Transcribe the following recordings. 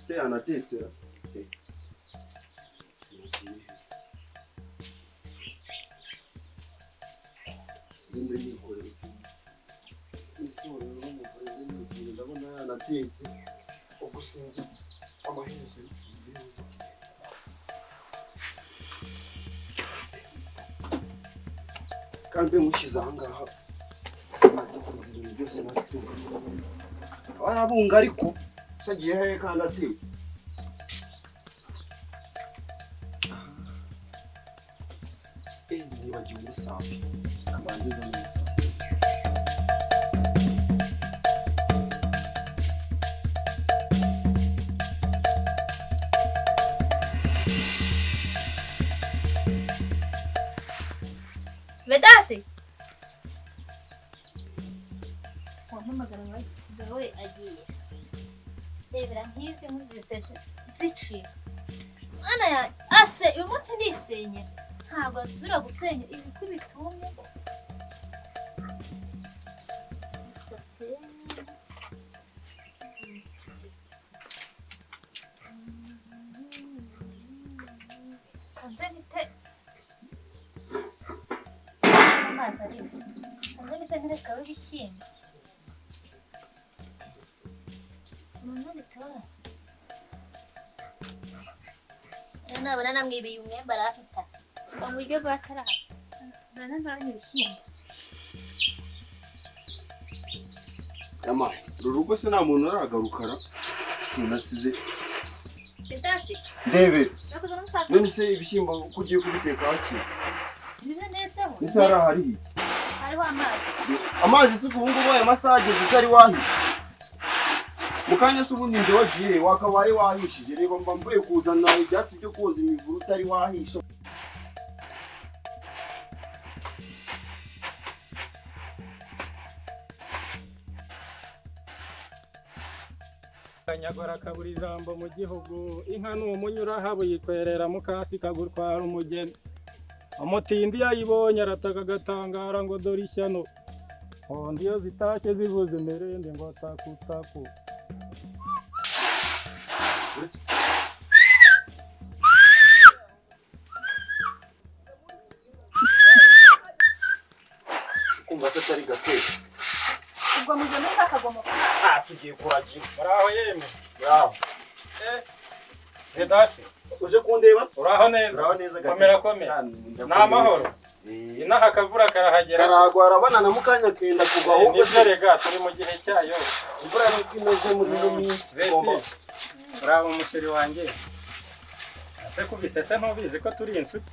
se yanatetse ndabona yanatetse ubwo sinzi amaherezo kandi mushyize aha ngaha ibintu byose natunga abunga ariko sagiye hehe kandi atiwe nibagiwe umusambi kabangiza neza Vedasi wampamagara ngawe agiye rebera nk'izi nkuzisece zicika mwana ya ase uyu munsi ndisenye ntabwo nsubira gusenya ibiti bitumye kanze bite amazi arisi kanze bite ntereka w'ibishyimbo umuntu bitora nabona namwibiye umwembe arafita mu buryo bw'ataraha nabonye ibishyimbo yama uru rugo se nta muntu aragarukara sinasize Vedasi ndebe none se ibishyimbo ko ugiye kubiteka hakiri bize netseho ese hari hariho amazi se ubu ngubu aya masaha ageze utari wahisha mukanya se ubundi nje wagiye wakabaye wahishije reba mba mvuye kuzana ibyatsi byo koza imivuru utari wahisha Kanyagora kabura ijambo mu gihugu inka n'umunyura habo yitwerera mukasi kagurwara umugeni umutindi iyayibonye arataka agatanga ngo dorishyano hondi iyo zitashye zivuze imerende ngo takutaku kumva se atari gateka ubwo mujye kakagoma tugiye kuragira muraho yemwe bravo Vedasi uje kundeba uraho neza komera n'amahoro inaha akavura karahagera karagwa arabana na mukanya kenda kugwa ahubwo nibyo rega turi mu gihe cyayo imvura niko imeze muri ino minsi bravo umusheri wanjye ase kubisetse ntubizi ko turi inshuti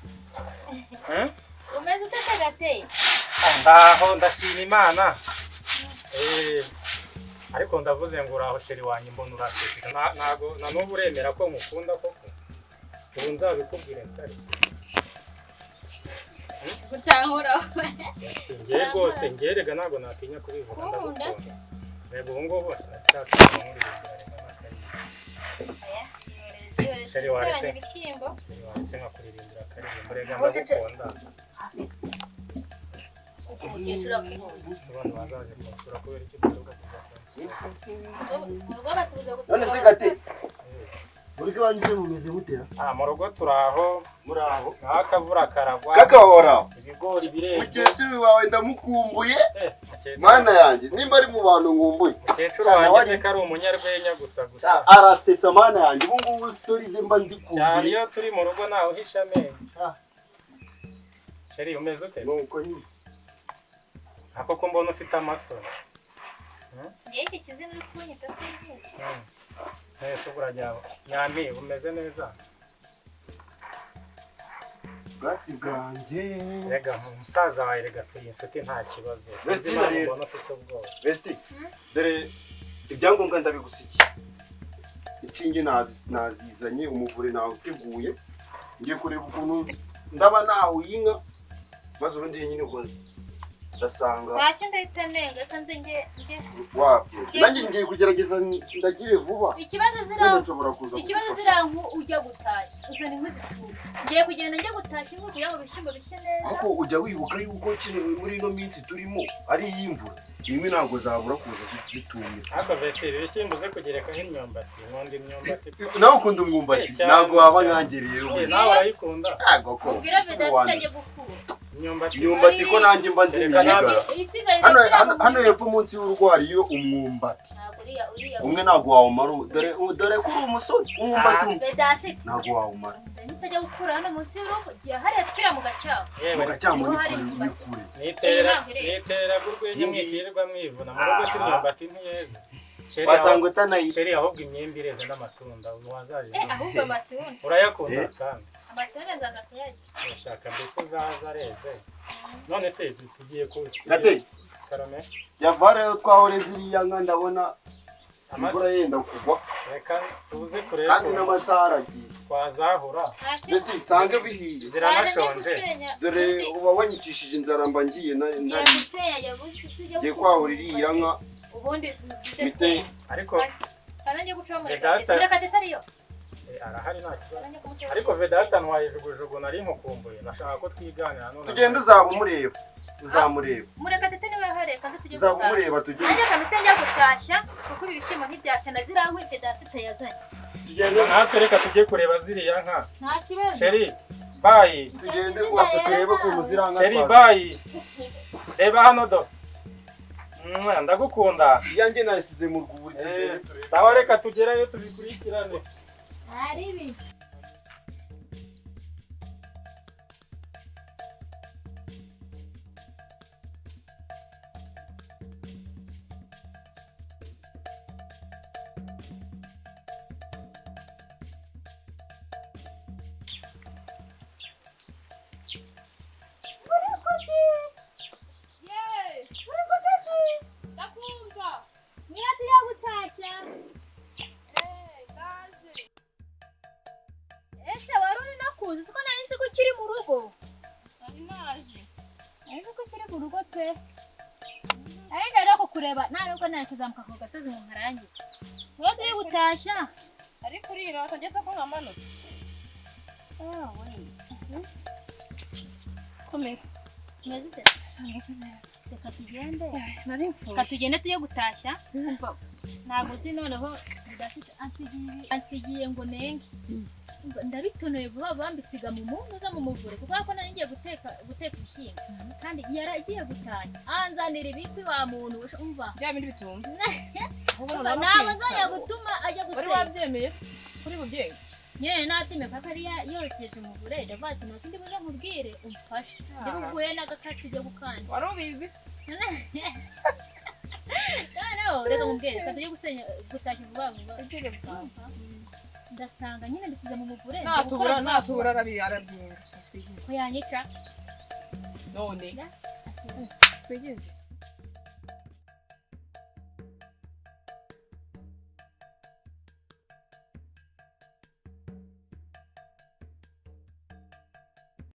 umeze utete gateye ndaho ndashima Imana ariko ndavuze ngo uraho sheri wanjye mbona urasetse ntago na n'ubu uremera ko mukunda koko ubu nzabikubwire ntari gutahura ngiye rwose ngerega ntabwo natinya kubivuga ndagukunda reba ubu ngubu ndashaka sheri waretse nkakuririmbira akaririmbo rega ndagukunda umukecuru akubonye sobanura bazaje kumusura kubera iki duturuka none se gate buriko banyuze mumeze mutera mu rugo turaho muraho akavura karagwa kakahora ibigori bireze umukecuru wawe ndamukumbuye mana yanjye nimba ari mu bantu ngumbuye umukecuru wanjye se ko ari umunyarwenya gusa arasetsa mana yanjye ubu ngubu stories mba nzikumbuye cyane iyo turi mu rugo naho uhisha amenyo sheri umeze ute nuko nyine ako ko mbona ufite amaso iki kizina uri kunyita serivisi ese burajya nyambi umeze neza bwatsi bwanjye rega umusaza wawe rega turi inshuti nta kibazo mbona ufite ubwoba besti dore ibyangombwa ndabigusikiye inshinge nazizanye umuvure nawe uteguye ngiye kureba ukuntu ndaba nawe inka maze ubundi nyine ubwo ndasanga ntacyo ndahita nenga reka nze nge wabyo nanjye ngiye kugerageza ndagire vuba ikibazo nshobora ziranku ujya gutashya uzana inkwi zitura ngiye kugenda njya gutashya inkwi kugira ngo ibishyimbo bishye neza ariko ujya wibuka yuko muri ino minsi turimo ari iy'imvura inkwi ntabwo zabura kuza zitumye ariko veteri ibishyimbo ze kugerekaho imyumbati nkunda imyumbati nawe ukunda umwumbati ntabwo waba nkangereye nawe urayikunda ntabwo ko ubwira vedasi itajya gukura imyumbati ko nanjye mba nzi hano hepfo munsi y'urugo hariyo umwumbati umwe ntabwo wawumara dore ko uri umusore umwumbati umwe ntabwo wawumara nitajya gukura hano munsi y'urugo giye hariya twira mu gacyamo ni kure nitera urwenya mwikirirwa mwivuna mu rugo si imyumbati ntiyeze wasanga utanayita sheri ahubwo imyembe ireze n'amatunda wazaje ahubwo amatunda urayakunda kandi amatunda zaza kuyarya urashaka mbese uzaza areze none se tugiye gate karame yavare twahore ziriya nka ndabona imvura yenda kugwa reka tuze kureba kandi n'amasaha aragiye twazahura mbese nsange bihiye ziranashonje dore uba wanyicishije inzara mba ngiye ngiye kwahura iriya nka ubundi mite ariko kananje guca muri kate ariyo arahari nta kibazo ariko vedata ntwayijugujugu nari nkukumbuye nashaka ko twiganira none tugenda uzamureba mureka tete niwe hari kandi tujye uzamureba tugende nanjye kamite njya gutashya kuko ibishyimbo ntibyashya na zirankwi vedasi tayazanye natwe reka tujye kureba ziriya nka nta kibazo sheri bayi tugende rwose turebe ukuntu ziriya nka sheri bayi reba hano do ndagukunda iyanjye nayisize mu rwuri sawa reka tugerayo tubikurikirane aribi kuzamuka ku gasozi mu marangiza uretse yo gutashya ariko urira akageza ko nkamanutse komera meze reka tugende tujye gutashya ntabwo uzi noneho ansigiye ngo nenge ndabitonoye vuba vuba mbisiga mu muntu uza mu muvure kuko ko nari ngiye guteka ibishyimbo kandi yaragiye gutashya anzanira ibikwi wa muntu umva bya bindi bitumba ntabwo nzajya gutuma ajya gusenya wari wabyemeye kuri bubyeyi nyine natime papa yari yokeje umuvure ndavuga ati ntabwo ndi buze nkubwire umfashe ndi buguye n'agakatsi ujya gukanda wari ubizi reka nkubwire reka tujye gutashya vuba vuba ndasanga nyine mbisize mu muvure natubura arabyinga ko yanyica none twigeze